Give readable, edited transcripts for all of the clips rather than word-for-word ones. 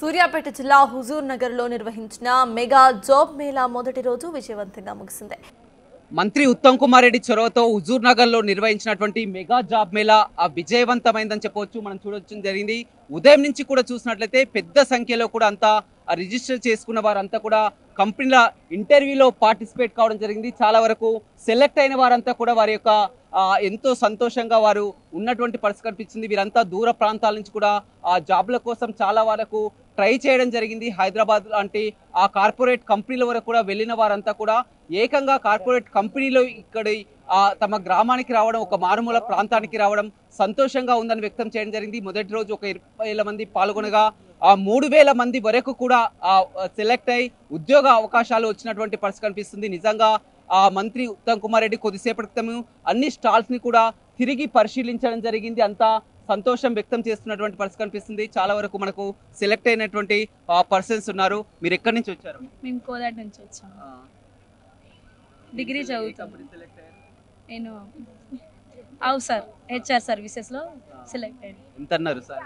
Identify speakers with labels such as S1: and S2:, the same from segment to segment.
S1: సూర్యాపేట జిల్లా హుజూర్ నగర్లో నిర్వహించిన మెగా జాబ్ మేళా మొదటి రోజు విజయవంతంగా ముగిసింది.
S2: మంత్రి ఉత్తమ్ కుమార్ రెడ్డి చొరవతో హుజూర్ నగర్ లో నిర్వహించినటువంటి మెగా జాబ్ మేళా విజయవంతమైందని చెప్పవచ్చు. మనం చూడొచ్చు జరిగింది. ఉదయం నుంచి కూడా చూసినట్లయితే పెద్ద సంఖ్యలో కూడా అంతా రిజిస్టర్ చేసుకున్న వారంతా కూడా కంపెనీల ఇంటర్వ్యూలో పార్టిసిపేట్ కావడం జరిగింది. చాలా వరకు సెలెక్ట్ అయిన వారంతా కూడా వారి యొక్క ఎంతో సంతోషంగా వారు ఉన్నటువంటి పరిస్థితి కనిపించింది. వీరంతా దూర ప్రాంతాల నుంచి కూడా ఆ జాబ్ల కోసం చాలా వరకు ట్రై చేయడం జరిగింది. హైదరాబాద్ లాంటి ఆ కార్పొరేట్ కంపెనీల వరకు కూడా వెళ్ళిన వారంతా కూడా ఏకంగా కార్పొరేట్ కంపెనీలో ఇక్కడ తమ గ్రామానికి రావడం, ఒక మారుమూల ప్రాంతానికి రావడం సంతోషంగా ఉందని వ్యక్తం చేయడం జరిగింది. మొదటి రోజు ఒక 20,000 మంది పాల్గొనగా 3,000 మంది వరకు కూడా సెలెక్ట్ అయి ఉద్యోగ అవకాశాలు వచ్చినటువంటి పరిస్థితి కనిపిస్తుంది. నిజంగా మంత్రి ఉత్తమ్ కుమార్ రెడ్డి కొద్దిసేపటి క్రితం అన్ని స్టాల్స్ ని కూడా తిరిగి పరిశీలించడం జరిగింది. అంతా సంతోషం వ్యక్తం చేస్తున్నటువంటి పరిస్థితి కనిపిస్తుంది. చాలా వరకు మనకు సెలెక్ట్ అయినటువంటి పర్సన్స్ ఉన్నారు. మీరు ఎక్కడి నుంచి వచ్చారు?
S3: మేము కోదాడ నుంచి వచ్చాము. డిగ్రీ చదువుతాం. నేను సార్ హెచ్ఆర్ సర్వీసెస్లో సెలెక్ట్ అయ్యాను.
S2: ఎంత అన్నారు సార్?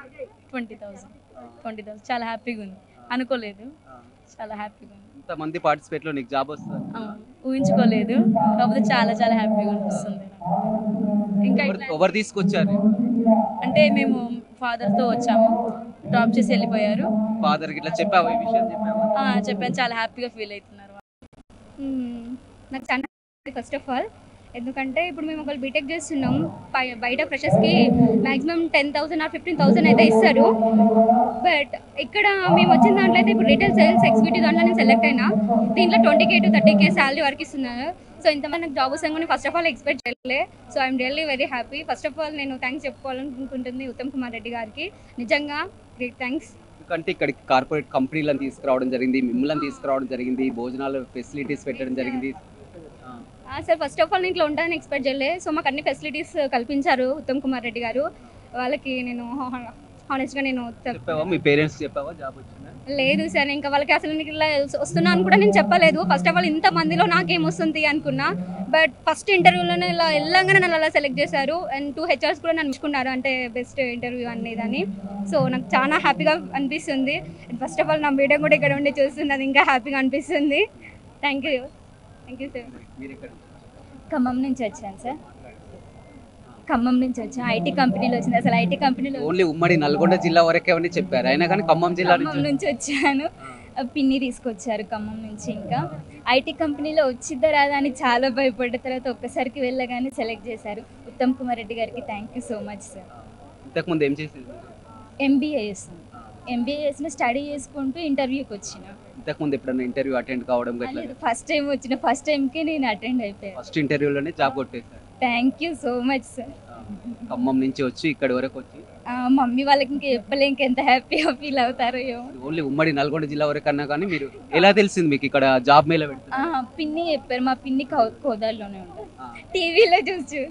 S3: 20,000 చాలా హ్యాపీగా ఉంది. అనుకోలేదు, చాలా హ్యాపీగా ఉంది.
S2: ఇంతమంది పార్టిసిపేట్లో నీకు జాబ్ వస్తుంది?
S3: ఊహించుకోలేదు, కాకపోతే చాలా చాలా హ్యాపీగా అనిపిస్తుంది. ఇంకా
S2: ఎవరు తీసుకొచ్చారు?
S3: అంటే మేము ఫాదర్తో వచ్చాము, డ్రాప్ చేసి వెళ్ళిపోయారు.
S2: ఫాదర్ ఇట్లా చెప్పావా ఈ విషయం?
S3: చెప్పాను, చాలా హ్యాపీగా ఫీల్ అవుతున్నారు.
S4: నాకు చాలా ఫస్ట్ ఆఫ్ ఆల్ ఎందుకంటే ఇప్పుడు మేము ఒకళ్ళు బీటెక్ చేస్తున్నాం, బయట ఫ్రెషర్స్కి మ్యాక్సిమం 10,000 ఆర్ 15,000 అయితే ఇస్తారు. బట్ ఇక్కడ మేము వచ్చిన దాంట్లో అయితే ఇప్పుడు రిటైల్ సేల్స్ ఎగ్జిక్యూటివ్ దాంట్లో నేను సెలెక్ట్ అయినా. దీంట్లో 20K to 30K శాలరీ వరకు ఇస్తున్నారు. సో ఇంతమంది నాకు జాబ్ వస్తాను ఫస్ట్ ఆఫ్ ఆల్ ఎక్స్పెక్ట్ చేయలే. So I'm really very happy. First of all నేను థ్యాంక్స్ చెప్పుకోవాలనుకుంటుంది ఉత్తమ్ కుమార్ రెడ్డి గారికి. నిజంగా గ్రేట్ థ్యాంక్స్.
S2: ఎందుకంటే ఇక్కడికి కార్పొరేట్ కంపెనీలను తీసుకురావడం జరిగింది, మిమ్మల్ని తీసుకురావడం జరిగింది, భోజనాలు ఫెసిలిటీస్ పెట్టడం జరిగింది.
S4: సార్ ఫస్ట్ ఆఫ్ ఆల్ నేను ఇట్లా ఉంటానని ఎక్స్పెక్ట్ చేయలే. సో మాకు అన్ని ఫెసిలిటీస్ కల్పించారు ఉత్తమ్ కుమార్ రెడ్డి గారు. వాళ్ళకి నేను హానెస్ట్గా నేను
S2: చెప్పావా? మీ పేరెంట్స్ చెప్పావా జాబ్ వచ్చిందా?
S4: లేదు సార్, ఇంకా వాళ్ళకి అసలు నీకు ఇలా వస్తున్నాను కూడా నేను చెప్పలేదు. ఫస్ట్ ఆఫ్ ఆల్ ఇంత మందిలో నాకేం వస్తుంది అనుకున్నా. బట్ ఫస్ట్ ఇంటర్వ్యూలోనే ఇలా వెళ్ళంగానే నన్ను అలా సెలెక్ట్ చేశారు. అండ్ 2 HRs కూడా నన్ను మెచ్చుకున్నారు, అంటే బెస్ట్ ఇంటర్వ్యూ అనేదని. సో నాకు చాలా హ్యాపీగా అనిపిస్తుంది. అండ్ ఫస్ట్ ఆఫ్ ఆల్ నా వీడియో కూడా ఇక్కడ ఉండి చూస్తుంది, అది ఇంకా హ్యాపీగా అనిపిస్తుంది. Thank you sir.
S3: ఖమ్మం నుంచి వచ్చాను సార్. ఖమ్మం నుంచి వచ్చాను, ఐటీ కంపెనీలో వచ్చింది. అసలు ఐటీ కంపెనీలో
S2: ఓన్లీ ఉమ్మడి నల్గొండ జిల్లా వరకే అని చెప్పారు, అయినా కానీ ఖమ్మం జిల్లా
S3: నుంచి వచ్చాను. పిన్ని తీసుకొచ్చారు ఖమ్మం నుంచి. ఇంకా ఐటీ కంపెనీలో వచ్చిద్దా రాదా అని చాలా భయపడ్డ తర్వాత ఒక్కసారికి వెళ్ళగానే సెలెక్ట్ చేశారు. ఉత్తమ్ కుమార్ రెడ్డి గారికి thank you so much sir.
S2: ఇంతకుముందు ఏం చేసింది?
S3: ఎంబీఏ చేస్తాను. ఎంబీఏ చేసిన స్టడీ చేసుకుంటూ ఇంటర్వ్యూకి వచ్చిన.
S2: ఇంతకుముందు ఎప్పుడన్నా ఇంటర్వ్యూ అటెండ్ కావడం?
S3: ఫస్ట్ టైం వచ్చిన, ఫస్ట్ టైంకి నేను అటెండ్ అయిపోయాను.
S2: ఫస్ట్ ఇంటర్వ్యూలోనే జాబ్ కొట్టేశారు.
S3: Thank you so much sir.
S2: Khammam నుంచి వచ్చి ఇక్కడి వరకు వచ్చి
S3: మమ్మీ వాళ్ళకి ఇంకా చెప్పలే, ఇంకెంత హ్యాపీగా ఫీల్ అవుతారో.
S2: ఓన్లీ ఉమ్మడి నల్గొండ జిల్లా వరకు అన్నా కానీ మీరు ఎలా తెలిసింది మీకు ఇక్కడ జాబ్ మేళ పెడుతున్నారు?
S3: పిన్ని చెప్పారు. మా పిన్ని కోదాల్లోనే ఉంటారు, టీవీలో చూసి.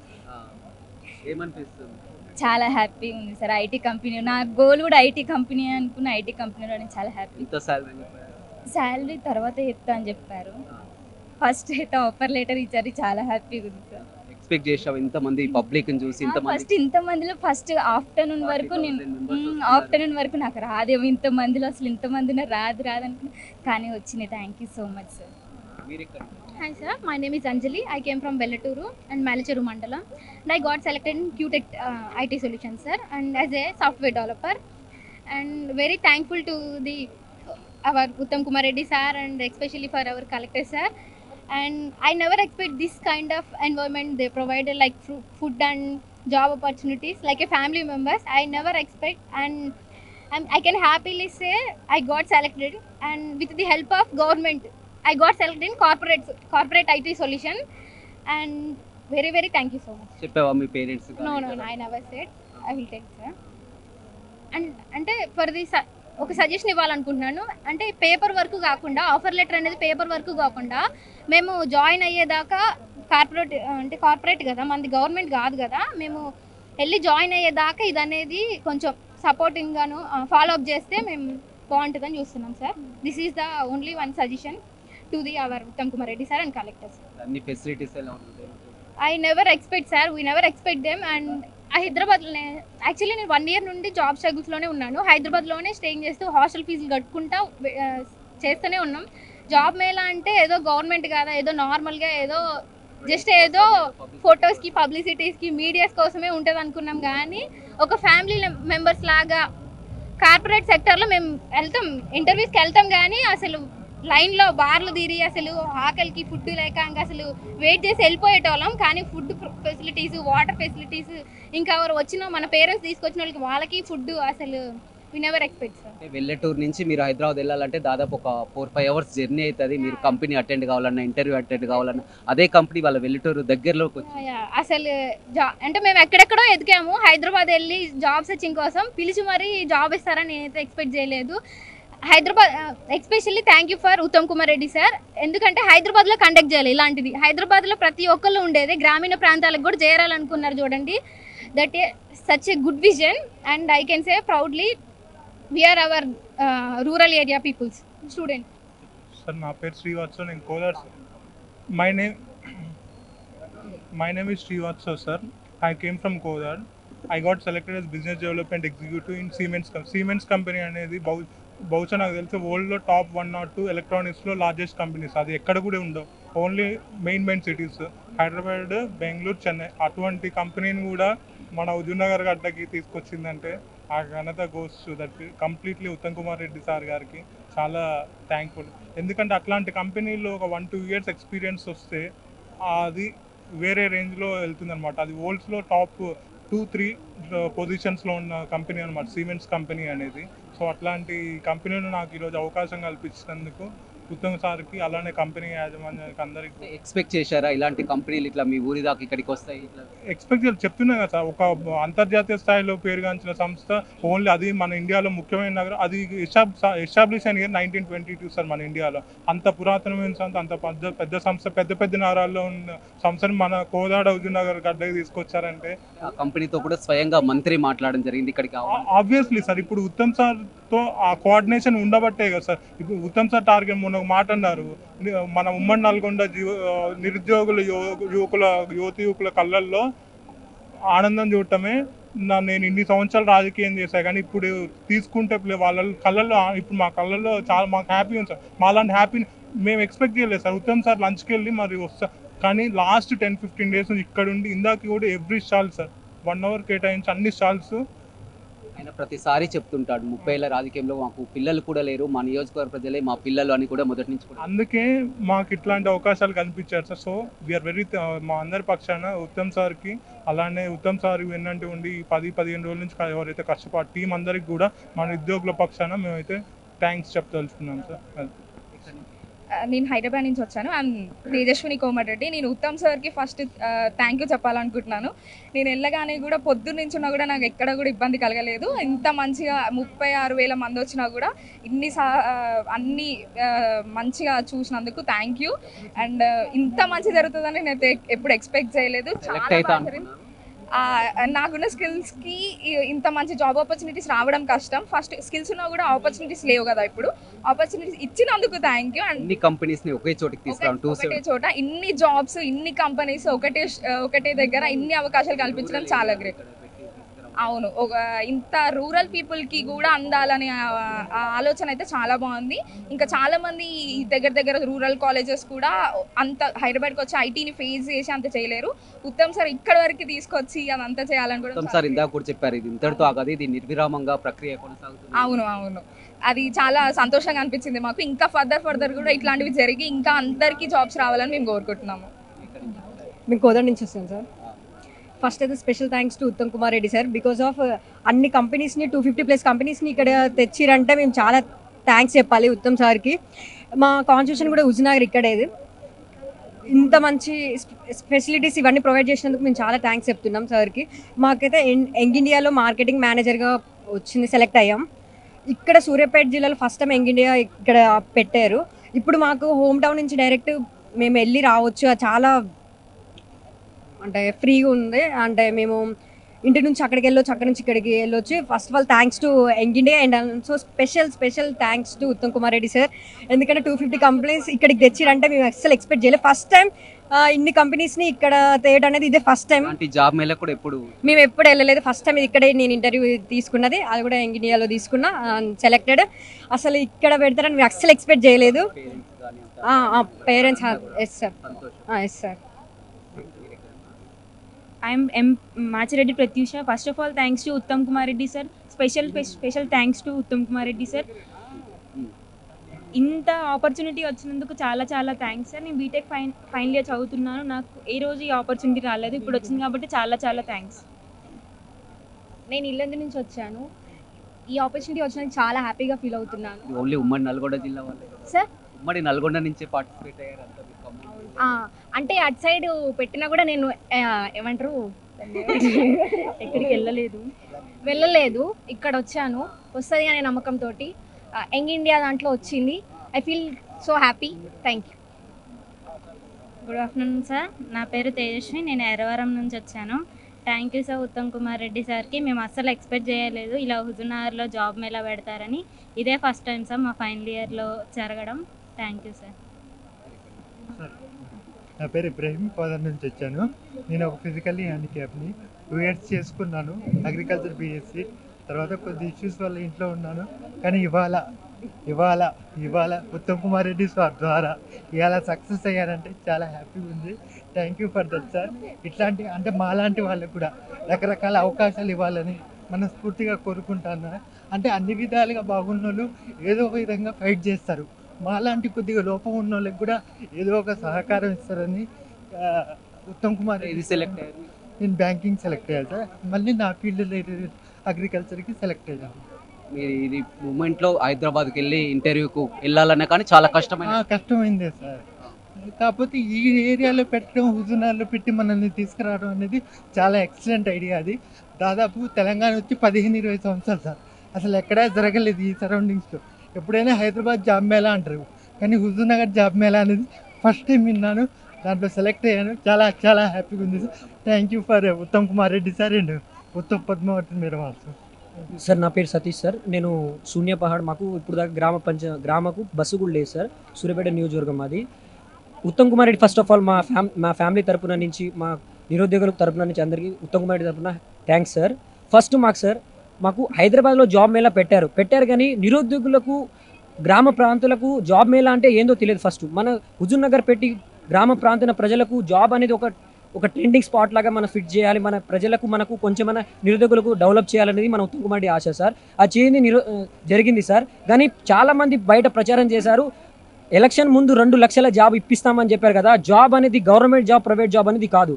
S2: ఏమనిపిస్తుంది?
S3: చాలా హ్యాపీ ఉంది సార్. ఐటీ కంపెనీ, నా గోల్ కూడా ఐటీ కంపెనీ అనుకున్న. ఐటీ కంపెనీలో చాలా హ్యాపీ. శాలరీ తర్వాత చెప్తా అని చెప్పారు. ఫస్ట్ అయితే ఆఫర్ లెటర్ ఇచ్చారు, చాలా హ్యాపీగా ఉంది సార్.
S2: ఎక్స్పెక్ట్ చేసావు ఇంతమంది పబ్లిక్ చూసి?
S3: ఇంతమందిలో ఫస్ట్ ఆఫ్టర్నూన్ వరకు నాకు రాదేమో, ఇంతమందిలో అసలు ఇంతమందిలో రాదు అనుకున్నా, కానీ వచ్చినాయి. Thank you so much sir.
S4: Hi sir, my name is Anjali. I came from Bellaturu and Malacheru Mandala, and I got selected in QTech IT Solutions sir, and as a software developer. And very thankful to our Uttam Kumar Reddy sir, and especially for our collector sir. And I never expect this kind of environment they provided, like food and job opportunities like a family members. I never expect, and I can happily say I got selected, and with the help of government I got selected in corporate IT solution, and very very thank you so much.
S2: చెప్పావా మీ parents?
S4: No, I never said. I will take sir. And అంటే for the ఒక suggestion ఇవ్వాలనుకుంటున్నాను. అంటే paper work కాకుండా, offer letter అనేది paper work కాకుండా, మేము join అయ్యేదాకా కార్పొరేట్ కదా, మనది గవర్నమెంట్ కాదు కదా, మేము వెళ్ళి జాయిన్ అయ్యేదాకా ఇది అనేది కొంచెం సపోర్టింగ్గాను ఫాలో అప్ చేస్తే మేము బాగుంటుందని చూస్తున్నాం sir. This is the only one suggestion to our Uttam Kumar Reddy sir and collectors.
S2: Any facilities ఎలా ఉంటాయి?
S4: I never expect sir, we never expect them, and హైదరాబాద్లోనే యాక్చువల్లీ నేను 1 year నుండి జాబ్ స్ట్రగుల్స్లోనే ఉన్నాను. హైదరాబాద్లోనే స్టేయింగ్ చేస్తూ హాస్టల్ ఫీజులు కట్టుకుంటా చేస్తూనే ఉన్నాం. జాబ్ మేళా అంటే ఏదో గవర్నమెంట్ కాదా, ఏదో నార్మల్గా ఏదో జస్ట్ ఏదో ఫొటోస్కి, పబ్లిసిటీస్కి, మీడియాస్ కోసమే ఉంటుంది అనుకున్నాం. కానీ ఒక ఫ్యామిలీ మెంబర్స్ లాగా కార్పొరేట్ సెక్టర్లో మేము వెళ్తాం, ఇంటర్వ్యూస్కి వెళ్తాం. కానీ అసలు లైన్లో బార్లు తిరిగి అసలు ఆకలికి ఫుడ్ లేక ఇంకా అసలు వెయిట్ చేసి వెళ్ళిపోయేటోళ్ళం. కానీ ఫుడ్ ఫెసిలిటీస్, వాటర్ ఫెసిలిటీస్, ఇంకా ఎవరు వచ్చినా మన పేరెంట్స్ తీసుకొచ్చిన వాళ్ళకి ఫుడ్ అసలు we never expect sir.
S2: Vellaturu నుంచి మీరు హైదరాబాద్ వెళ్ళాలంటే దాదాపు ఒక 4-5 hours జర్నీ అవుతుంది. మీరు కంపెనీ అటెండ్ కావాలన్నా, ఇంటర్వ్యూ అటెండ్ కావాలన్నా అదే కంపెనీ వాళ్ళ వెల్లటూరు దగ్గరలోకి వచ్చి
S4: అసలు అంటే మేము ఎక్కడెక్కడో ఎదిగాము. హైదరాబాద్ వెళ్ళి జాబ్ సెర్చింగ్ కోసం పిలిచి మరీ జాబ్ ఇస్తారని నేనైతే ఎక్స్పెక్ట్ చేయలేదు. Hyderabad especially thank you for Uttam Kumar Reddy sir. ఎందుకంటే హైదరాబాద్లో కండక్ట్ చేయాలి ఇలాంటిది. హైదరాబాద్లో ప్రతి ఒక్కళ్ళు ఉండేది, గ్రామీణ ప్రాంతాలకు కూడా చేరాలనుకున్నారు చూడండి. That a such a good vision and I can say proudly we are our rural area peoples student.
S5: Sir, నా పేరు శ్రీవాత్సవ్, నేను Kolar. My name is Srivatsav sir. I came from Kolar. I got selected as business development executive in Siemens company అనేది బహుశా నాకు తెలిసి వరల్డ్లో top 1 or 2 ఎలక్ట్రానిక్స్లో largest companies. అది ఎక్కడ కూడా ఉండవు, only main cities Hyderabad, Bengaluru, Chennai. అటువంటి కంపెనీని కూడా మన హుజూర్నగర్ గడ్డకి తీసుకొచ్చిందంటే ఆ ఘనత goes to that completely Uttam Kumar Reddy sir గారికి చాలా థ్యాంక్ఫుల్. ఎందుకంటే అట్లాంటి కంపెనీలో ఒక 1-2 years ఎక్స్పీరియన్స్ వస్తే అది వేరే రేంజ్లో వెళ్తుందనమాట. అది వరల్డ్స్లో టాప్ 2-3 పొజిషన్స్లో ఉన్న కంపెనీ అనమాట సిమెంట్స్ కంపెనీ అనేది. సో అట్లాంటి కంపెనీలో నాకు ఈరోజు అవకాశం కల్పించినందుకు ఉత్తమ్ సార్కి, అలానే కంపెనీ యాజమాన్యానికి అందరికీ.
S2: ఎక్స్పెక్ట్ చేశారా ఇలాంటి కంపెనీలు ఇట్లా మీ ఊరి దాకా ఇక్కడికి వస్తాయి?
S5: ఎక్స్పెక్ట్ చేయాలి, చెప్తున్నా కదా సార్. ఒక అంతర్జాతీయ స్థాయిలో పేరుగాంచిన సంస్థ, ఓన్లీ అది మన ఇండియాలో ముఖ్యమైన నగరం. అది ఎస్టాబ్లిష్ అయిన 1922 సార్ మన ఇండియాలో. అంత పురాతనమైన సంస్థ, అంత పెద్ద సంస్థ, పెద్ద నగరాల్లో ఉన్న సంస్థను మన కోదాడ హుజూర్నగర్ గడ్డకి తీసుకొచ్చారంటే
S2: ఆ కంపెనీతో కూడా స్వయంగా మంత్రి మాట్లాడడం జరిగింది ఇక్కడికి.
S5: ఆబ్వియస్లీ సార్, ఇప్పుడు ఉత్తమ్ సార్తో ఆ కోఆర్డినేషన్ ఉండబట్టే కదా సార్. ఇప్పుడు ఉత్తమ్ సార్ టార్గెట్ మొన్న ఒక మాట అన్నారు, మన ఉమ్మడి నల్గొండ నిరుద్యోగుల యువకుల కళ్ళల్లో ఆనందం చూడటమే నేను ఇన్ని సంవత్సరాలు రాజకీయం చేశాను. కానీ ఇప్పుడు తీసుకుంటే వాళ్ళ కళ్ళల్లో, ఇప్పుడు మా కళ్ళల్లో చాలా మాకు హ్యాపీ ఉంది సార్. మాలాంటి హ్యాపీ మేము ఎక్స్పెక్ట్ చేయలేదు సార్. ఉత్తమ్ సార్ లంచ్కి వెళ్ళి మరి వస్తా, కానీ లాస్ట్ 10-15 days నుంచి ఇక్కడ ఉండి ఇందాక కూడా ఎవ్రీ స్టాల్ సార్ 1 hour కేటాయించి అన్ని స్టాల్స్.
S2: ఆయన ప్రతిసారి చెప్తుంటాడు 30 ఏళ్ల రాజకీయంలో మాకు పిల్లలు కూడా లేరు, మా నియోజకవర్గ ప్రజలే మా పిల్లలు అని కూడా మొదటి నుంచి కూడా.
S5: అందుకే మాకు ఇట్లాంటి అవకాశాలు కల్పించారు సార్. సో వీఆర్ వెరీ, మా అందరి పక్షాన ఉత్తమ్ సార్కి, అలానే ఉత్తమ్ సార్ వెన్నంటి ఉండి 10-15 రోజుల నుంచి ఎవరైతే కష్టపడి టీం అందరికి కూడా మన ఉద్యోగుల పక్షాన మేమైతే థ్యాంక్స్ చెప్పదలుచుకున్నాం సార్.
S6: నేను హైదరాబాద్ నుంచి వచ్చాను. అండ్ తేజస్విని కోమటిరెడ్డి. నేను ఉత్తమ్ సార్కి ఫస్ట్ థ్యాంక్ యూ చెప్పాలనుకుంటున్నాను. నేను వెళ్ళగానే కూడా పొద్దున్న నుంచి ఉన్నా కూడా నాకు ఎక్కడ కూడా ఇబ్బంది కలగలేదు. ఇంత మంచిగా 36,000 మంది వచ్చినా కూడా అన్ని మంచిగా చూసినందుకు థ్యాంక్ యూ. అండ్ ఇంత మంచి జరుగుతుందని నేను ఎప్పుడు ఎక్స్పెక్ట్ చేయలేదు. నాకున్న స్కిల్స్కి ఇంత మంచి జాబ్ ఆపర్చునిటీస్ రావడం కష్టం. ఫస్ట్ స్కిల్స్ ఉన్నా కూడా ఆపర్చునిటీస్ లేవు కదా. ఇప్పుడు ఆపర్చునిటీస్ ఇచ్చినందుకు థ్యాంక్ యూ. అండ్
S2: కంపెనీస్ ని ఒకే
S6: చోట ఇన్ని జాబ్స్, ఇన్ని కంపెనీస్ ఒకటే దగ్గర ఇన్ని అవకాశాలు కల్పించడం చాలా గ్రేట్. అవును, ఇంత రూరల్ పీపుల్కి కూడా అందాలనే ఆలోచన అయితే చాలా బాగుంది. ఇంకా చాలామంది దగ్గర రూరల్ కాలేజెస్ కూడా అంత హైదరాబాద్కి వచ్చి ఐటీని ఫేస్ చేసి అంత చేయలేరు. ఉత్తమ్ సార్ ఇక్కడ వరకు తీసుకొచ్చి అదంతా చేయాలని కూడా
S2: సార్ ఇందాక కూడా చెప్పారు, ఇది ఇంతటితో ఆగదు, ఇది నిర్విరామంగా ప్రక్రియ కొనసాగుతుంది.
S6: అవును, అది చాలా సంతోషంగా అనిపించింది మాకు. ఇంకా ఫర్దర్ కూడా ఇట్లాంటివి జరిగి ఇంకా అందరికీ జాబ్స్ రావాలని మేము కోరుకుంటున్నాము.
S7: మేము కోదాడ నుంచి వస్తాం సార్. ఫస్ట్ అయితే special thanks to Uttam Kumar Reddy sir. Because of అన్ని కంపెనీస్ని 250+ కంపెనీస్ని ఇక్కడ తెచ్చిరంటే మేము చాలా థ్యాంక్స్ చెప్పాలి ఉత్తమ్ సార్కి. మా కాన్స్టిట్యూషన్ కూడా హుజూర్నగర్ ఇక్కడేది. ఇంత మంచి ఫెసిలిటీస్ ఇవన్నీ ప్రొవైడ్ చేసినందుకు మేము చాలా థ్యాంక్స్ చెప్తున్నాం సార్కి. మాకైతే యంగ్ ఇండియాలో మార్కెటింగ్ మేనేజర్గా వచ్చింది, సెలెక్ట్ అయ్యాం. ఇక్కడ సూర్యాపేట జిల్లాలో ఫస్ట్ టైం యంగ్ ఇండియా ఇక్కడ పెట్టారు. ఇప్పుడు మాకు హోమ్ టౌన్ నుంచి డైరెక్ట్ మేము వెళ్ళి రావచ్చు, చాలా అంటే ఫ్రీగా ఉంది. అంటే మేము ఇంటి నుంచి అక్కడికి వెళ్ళొచ్చు, అక్కడి నుంచి ఇక్కడికి వెళ్ళొచ్చు. First of all thanks to young India and also special thanks to Uttam Kumar Reddy sir. ఎందుకంటే 250 కంపెనీస్ ఇక్కడికి తెచ్చిరంటే మేము అస్సలు ఎక్స్పెక్ట్ చేయలేదు. ఫస్ట్ టైం ఇన్ని కంపెనీస్ని ఇక్కడ తేయడం అనేది ఇదే ఫస్ట్ టైం.
S2: జాబ్ మేళ కూడా మేము
S7: ఎప్పుడు వెళ్ళలేదు, ఫస్ట్ టైం ఇక్కడే నేను ఇంటర్వ్యూ తీసుకున్నది, అది కూడా యంగ్ ఇండియాలో తీసుకున్నా, సెలెక్టెడ్. అసలు ఇక్కడ పెడతారని మేము అస్సలు ఎక్స్పెక్ట్ చేయలేదు. Parents yes sir.
S8: I'm M. Machireddy Pratyusha. First of all, thanks to Uttam Kumar Reddy sir. Special thanks to Uttam Kumar Reddy sir. ఇంత ఆపర్చునిటీ వచ్చినందుకు చాలా థ్యాంక్స్ సార్. నేను బీటెక్ ఫైనల్ ఇయర్ చదువుతున్నాను, నాకు ఏ రోజు ఈ ఆపర్చునిటీ రాలేదు, ఇప్పుడు వచ్చింది కాబట్టి చాలా థ్యాంక్స్.
S9: నేను ఇల్లందు నుంచి వచ్చాను, ఈ ఆపర్చునిటీ వచ్చినందుకు చాలా హ్యాపీగా ఫీల్ అవుతున్నాను.
S2: ఓన్లీ ఉమ్మడి నల్గొండ జిల్లా వాళ్ళే
S9: సార్,
S2: ఉమ్మడి నల్గొండ నుంచి పార్టిసిపేట్ అయ్యారు.
S9: అంటే అటు సైడ్ పెట్టినా కూడా నేను ఏమంటారు
S8: ఎక్కడికి
S9: వెళ్ళలేదు, ఇక్కడ వచ్చాను, వస్తుంది అనే నమ్మకంతో యంగ్ ఇండియా దాంట్లో వచ్చింది. I feel so happy. Thank you.
S3: Good afternoon sir, నా పేరు తేజస్వి, నేను ఎర్రవరం నుంచి వచ్చాను. Thank you sir Uttam Kumar Reddy సార్కి. మేము అస్సలు ఎక్స్పెక్ట్ చేయలేదు ఇలా హుజూర్నగర్లో జాబ్ మేళా పెడతారని. ఇదే ఫస్ట్ టైం సార్ మా ఫైనల్ ఇయర్లో జరగడం. Thank you sir.
S10: నా పేరు ఇబ్రహీం, కోదాడ నుంచి వచ్చాను. నేను ఒక ఫిజికల్లీ హ్యాండిక్యాప్ని 2 years చేసుకున్నాను, అగ్రికల్చర్ బీఎస్సీ. తర్వాత కొద్ది ఇష్యూస్ వల్ల ఇంట్లో ఉన్నాను. కానీ ఇవాళ ఉత్తమ్ కుమార్ రెడ్డి సార్ ద్వారా ఇవాళ సక్సెస్ అయ్యారంటే చాలా హ్యాపీగా ఉంది. Thank you for that sir. ఇట్లాంటి అంటే మాలాంటి వాళ్ళకు కూడా రకరకాల అవకాశాలు ఇవ్వాలని మనస్ఫూర్తిగా కోరుకుంటాను. అంటే అన్ని విధాలుగా బాగున్న వాళ్ళు ఏదో ఒక విధంగా ఫైట్ చేస్తారు, మాలాంటి కొద్దిగా లోపం ఉన్న వాళ్ళకి కూడా ఏదో ఒక సహకారం ఇస్తారని. ఉత్తమ్ కుమార్
S2: ఇది సెలెక్ట్ అయ్యారు.
S10: నేను బ్యాంకింగ్ సెలెక్ట్ అయ్యాను సార్. మళ్ళీ నా ఫీల్డ్ అగ్రికల్చర్కి సెలెక్ట్ అయ్యాను.
S2: మీరు ఇది మూమెంట్లో హైదరాబాద్కి వెళ్ళి ఇంటర్వ్యూకు వెళ్ళాలన్నా కానీ చాలా
S10: కష్టమైందే సార్. కాకపోతే ఈ ఏరియాలో పెట్టడం, హుజూర్నగర్లో పెట్టి మనల్ని తీసుకురావడం అనేది చాలా ఎక్సలెంట్ ఐడియా. అది దాదాపు తెలంగాణ వచ్చి 15-20 సంవత్సరాలు సార్, అసలు ఎక్కడా జరగలేదు ఈ సరౌండింగ్స్లో. ఎప్పుడైనా హైదరాబాద్ జాబ్ మేళా అంటారు, కానీ హుజూర్నగర్ జాబ్ మేళా అనేది ఫస్ట్ టైం విన్నాను, దాంట్లో సెలెక్ట్ అయ్యాను. చాలా హ్యాపీగా ఉంది sir. Thank you for Uttam Kumar Reddy sir and Uttam Padmavathi madam also.
S11: Sir నా పేరు సతీష్ సార్. నేను శూన్యపహాడ్, మాకు ఇప్పుడు దాకా గ్రామకు బస్సు కూడా లేదు సార్, సూర్యాపేట నియోజకవర్గం మాది. Uttam Kumar Reddy first of all మా ఫ్యామిలీ తరపున నుంచి, మా నిరుద్యోగుల తరపున నుంచి అందరికీ ఉత్తమ్ కుమార్ రెడ్డి తరపున థ్యాంక్స్ సార్. ఫస్ట్ మాకు హైదరాబాద్లో జాబ్ మేళా పెట్టారు కానీ నిరుద్యోగులకు, గ్రామ ప్రాంతాలకు జాబ్ మేళా అంటే ఏందో తెలియదు. ఫస్ట్ మన హుజూర్నగర్ పెట్టి గ్రామ ప్రాంతాల ప్రజలకు జాబ్ అనేది ఒక ట్రెండింగ్ స్పాట్ లాగా మనం ఫిట్ చేయాలి, మన ప్రజలకు మనకు కొంచెం మన నిరుద్యోగులకు డెవలప్ చేయాలనేది మన ఉత్తమ్ కుమార్ రెడ్డి ఆశ సార్. ఆ చేయండి జరిగింది సార్. కానీ చాలామంది బయట ప్రచారం చేశారు, ఎలక్షన్ ముందు 2 లక్షల జాబ్ ఇప్పిస్తామని చెప్పారు కదా. జాబ్ అనేది గవర్నమెంట్ జాబ్, ప్రైవేట్ జాబ్ అనేది కాదు.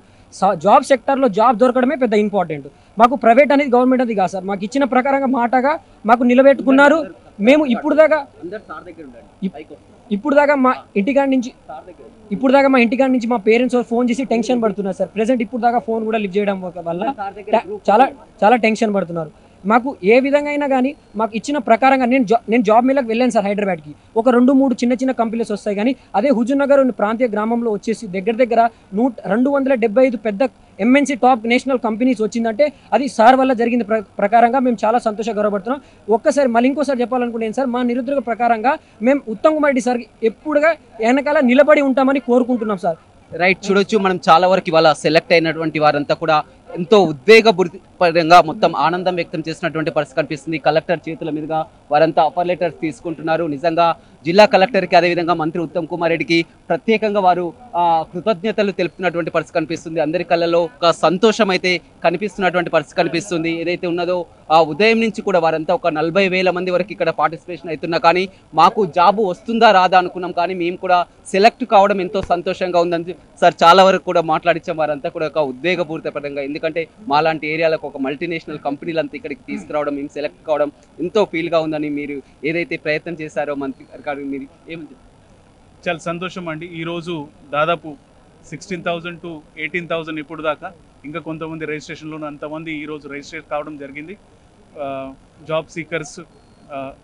S11: జాబ్ సెక్టర్లో జాబ్ దొరకడమే పెద్ద ఇంపార్టెంట్. మాకు ప్రైవేట్ అనేది గవర్నమెంట్ అనేది కాదు సార్. మాకు ఇచ్చిన ప్రకారంగా మాటగా మాకు నిలబెట్టుకున్నారు. మేము ఇప్పుడు దాకా మా ఇంటికాడ నుంచి మా పేరెంట్స్ ఫోన్ చేసి టెన్షన్ పడుతున్నారు సార్. ప్రెసెంట్ ఇప్పుడు దాకా ఫోన్ కూడా లిఫ్ట్ చేయడం వల్ల చాలా టెన్షన్ పడుతున్నారు. మాకు ఏ విధంగా అయినా కానీ మాకు ఇచ్చిన ప్రకారంగా నేను జాబ్ మేళకు వెళ్ళాను సార్ హైదరాబాద్కి. ఒక 2-3 చిన్న కంపెనీస్ వస్తాయి, కానీ అదే హుజూర్నగర్ ప్రాంతీయ గ్రామంలో వచ్చేసి దగ్గర 275 పెద్ద ఎంఎన్సీ టాప్ నేషనల్ కంపెనీస్ వచ్చిందంటే అది సార్ వల్ల జరిగింది ప్రకారంగా మేము చాలా గర్వపడుతున్నాం. ఒక్కసారి మళ్ళీ ఇంకోసారి చెప్పాలనుకుంటున్నాను సార్, మా నిరుద్యోగ ప్రకారంగా మేము ఉత్తమ్ కుమార్ రెడ్డి సార్కి ఎప్పుడుగా వెనకాల నిలబడి ఉంటామని కోరుకుంటున్నాం సార్.
S2: రైట్, చూడొచ్చు మనం చాలా వరకు ఇవాళ సెలెక్ట్ అయినటువంటి వారంతా కూడా ఎంతో ఉద్వేగపూరితంగా మొత్తం ఆనందం వ్యక్తం చేసినటువంటి పరిస్థితి కనిపిస్తుంది. కలెక్టర్ చేతుల మీదుగా వారంతా ఆఫర్ లెటర్స్ తీసుకుంటున్నారు. నిజంగా జిల్లా కలెక్టర్కి, అదేవిధంగా మంత్రి ఉత్తమ్ కుమార్ రెడ్డికి ప్రత్యేకంగా వారు కృతజ్ఞతలు తెలుపుతున్నటువంటి పరిస్థితి కనిపిస్తుంది. అందరి కళ్ళలో ఒక సంతోషం అయితే కనిపిస్తున్నటువంటి పరిస్థితి కనిపిస్తుంది. ఏదైతే ఉన్నదో ఉదయం నుంచి కూడా వారంతా ఒక 40,000 మంది వరకు ఇక్కడ పార్టిసిపేషన్ అవుతున్నా కానీ మాకు జాబు వస్తుందా రాదా అనుకున్నాం, కానీ మేము కూడా సెలెక్ట్ కావడం ఎంతో సంతోషంగా ఉందని సార్ చాలా వరకు కూడా మాట్లాడించాం. వారంతా కూడా ఒక ఉద్వేగపూరితపరంగా, ఎందుకంటే మాలాంటి ఏరియాలకు ఒక మల్టీనేషనల్ కంపెనీలంతా ఇక్కడికి తీసుకురావడం, మేము సెలెక్ట్ కావడం ఎంతో ఫీల్గా ఉందని మీరు ఏదైతే ప్రయత్నం చేశారో మంత్రి గారు, మీరు ఏమని
S12: చాలా సంతోషం అండి. ఈరోజు దాదాపు 16,000 to 18,000 ఇప్పుడు దాకా, ఇంకా కొంతమంది రిజిస్ట్రేషన్లో అంతమంది ఈరోజు రిజిస్ట్రేట్ కావడం జరిగింది. జాబ్ సీకర్స్,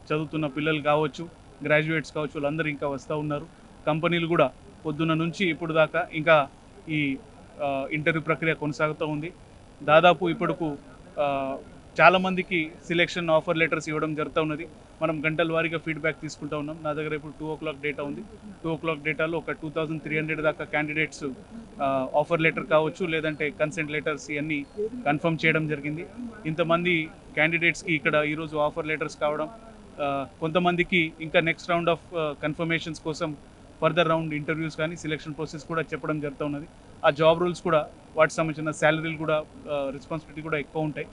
S12: చదువుతున్న పిల్లలు కావచ్చు, గ్రాడ్యుయేట్స్ కావచ్చు, వాళ్ళందరూ ఇంకా వస్తూ ఉన్నారు. కంపెనీలు కూడా పొద్దున్న నుంచి ఇప్పుడు దాకా ఇంకా ఈ ఇంటర్వ్యూ ప్రక్రియ కొనసాగుతూ ఉంది. దాదాపు ఇప్పటికు చాలామందికి సెలెక్షన్ ఆఫర్ లెటర్స్ ఇవ్వడం జరుగుతూ ఉన్నది. మనం గంటల వారీగా ఫీడ్బ్యాక్ తీసుకుంటూ ఉన్నాం. నా దగ్గర ఇప్పుడు 2 o'clock డేటా ఉంది. 2 o'clock డేటాలో ఒక 2300 దాకా క్యాండిడేట్స్ ఆఫర్ లెటర్ కావచ్చు, లేదంటే కన్సెంట్ లెటర్స్ ఇవన్నీ కన్ఫర్మ్ చేయడం జరిగింది. ఇంతమంది క్యాండిడేట్స్కి ఇక్కడ ఈరోజు ఆఫర్ లెటర్స్ కావడం, కొంతమందికి ఇంకా నెక్స్ట్ రౌండ్ ఆఫ్ కన్ఫర్మేషన్స్ కోసం ఫర్దర్ రౌండ్ ఇంటర్వ్యూస్ కానీ సెలెక్షన్ ప్రాసెస్ కూడా చెప్పడం జరుగుతూ ఉన్నది. ఆ జాబ్ రూల్స్ కూడా వాటికి సంబంధించిన శాలరీలు కూడా రెస్పాన్సిబిలిటీ కూడా ఎక్కువ ఉంటాయి.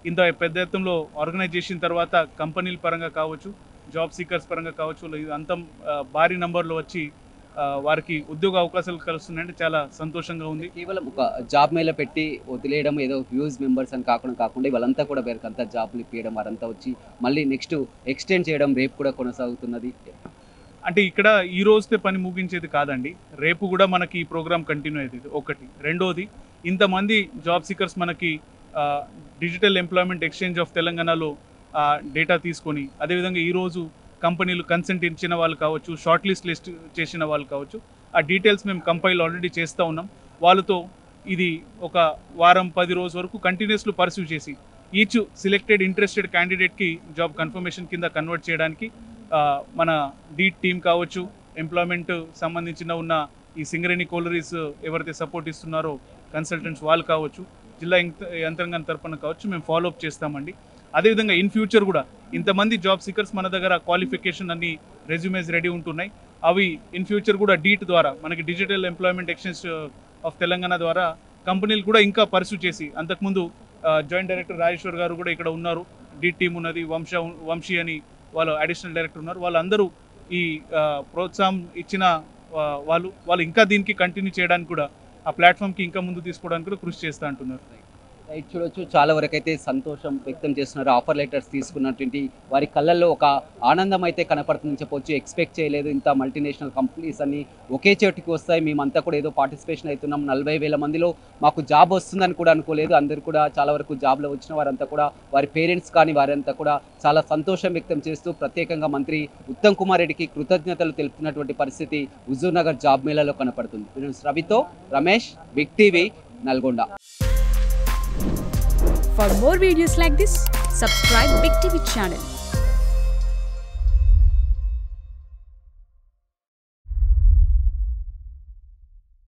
S12: ఇంత పెద్ద ఎత్తులో ఆర్గనైజ్ చేసిన తర్వాత కంపెనీల పరంగా కావచ్చు, జాబ్ సీకర్స్ పరంగా కావచ్చు, అంత భారీ నంబర్లో వచ్చి వారికి ఉద్యోగ అవకాశాలు కలుస్తున్నాయంటే చాలా సంతోషంగా ఉంది.
S2: కేవలం ఒక జాబ్ మేళ పెట్టి వదిలేయడం ఏదో హ్యూజ్ మెంబర్స్ అని కాకుండా వాళ్ళంతా కూడా వేరకంతా జాబ్లు ఇప్పించడం, వారంతా వచ్చి మళ్ళీ నెక్స్ట్ ఎక్స్టెండ్ చేయడం రేపు కూడా కొనసాగుతున్నది.
S12: అంటే ఇక్కడ ఈ రోజుతే పని ముగించేది కాదండి, రేపు కూడా మనకి ఈ ప్రోగ్రామ్ కంటిన్యూ అయ్యేది ఒకటి. రెండోది, ఇంతమంది జాబ్ సీకర్స్ మనకి డిజిటల్ ఎంప్లాయ్మెంట్ ఎక్స్చేంజ్ ఆఫ్ తెలంగాణలో డేటా తీసుకొని, అదేవిధంగా ఈరోజు కంపెనీలు కన్సెంట్ ఇచ్చిన వాళ్ళు కావచ్చు, షార్ట్ లిస్ట్ చేసిన వాళ్ళు కావచ్చు, ఆ డీటెయిల్స్ మేము కంపైల్ ఆల్రెడీ చేస్తూ ఉన్నాం. వాళ్ళతో ఇది ఒక వారం 10 రోజు వరకు కంటిన్యూస్లో పర్సూ చేసి ఈచ్ సిలెక్టెడ్ ఇంట్రెస్టెడ్ క్యాండిడేట్కి జాబ్ కన్ఫర్మేషన్ కింద కన్వర్ట్ చేయడానికి మన డీట్ టీమ్ కావచ్చు, ఎంప్లాయ్మెంట్ సంబంధించిన ఉన్న ఈ సింగరేణి కోలరీస్ ఎవరైతే సపోర్ట్ ఇస్తున్నారో కన్సల్టెంట్స్ వాళ్ళు కావచ్చు, జిల్లా యంత్రాంగం తరపున కావచ్చు, మేము ఫాలోఅప్ చేస్తామండి. అదేవిధంగా ఇన్ ఫ్యూచర్ కూడా ఇంతమంది జాబ్ సీకర్స్ మన దగ్గర క్వాలిఫికేషన్ అన్ని రెజ్యూమేస్ రెడీ ఉంటున్నాయి. అవి ఇన్ ఫ్యూచర్ కూడా డీట్ ద్వారా మనకి digital employment exchange of Telangana ద్వారా కంపెనీలు కూడా ఇంకా పర్సూ చేసి, అంతకుముందు జాయింట్ డైరెక్టర్ రాజేశ్వర్ గారు కూడా ఇక్కడ ఉన్నారు, డీట్ టీమ్ ఉన్నది, వంశీ అని వాళ్ళు అడిషనల్ డైరెక్టర్ ఉన్నారు. వాళ్ళందరూ ఈ ప్రోత్సాహం ఇచ్చిన వాళ్ళు ఇంకా దీనికి కంటిన్యూ చేయడానికి కూడా, ఆ ప్లాట్ఫామ్కి ఇంకా ముందు తీసుకోవడానికి కూడా కృషి చేస్తూ అంటున్నారు.
S2: రైట్, చూడొచ్చు చాలా వరకు అయితే సంతోషం వ్యక్తం చేస్తున్నారు. ఆఫర్ లెటర్స్ తీసుకున్నటువంటి వారి కళ్ళల్లో ఒక ఆనందం అయితే కనపడుతుందని చెప్పొచ్చు. ఎక్స్పెక్ట్ చేయలేదు ఇంత మల్టీనేషనల్ కంపెనీస్ అన్ని ఒకే చోటికి వస్తాయి, మేమంతా కూడా ఏదో పార్టిసిపేషన్ అవుతున్నాం, 40,000 మందిలో మాకు జాబ్ వస్తుందని కూడా అనుకోలేదు. అందరూ కూడా చాలా వరకు జాబ్లో వచ్చిన వారంతా కూడా వారి పేరెంట్స్ కానీ వారంతా కూడా చాలా సంతోషం వ్యక్తం చేస్తూ ప్రత్యేకంగా మంత్రి ఉత్తమ్ కుమార్ రెడ్డికి కృతజ్ఞతలు తెలుపుతున్నటువంటి పరిస్థితి హుజూర్ నగర్ జాబ్ మేళాలో కనపడుతుంది. రవితో Ramesh, big TV, Nalgonda.
S13: For more videos like this, subscribe Big TV channel.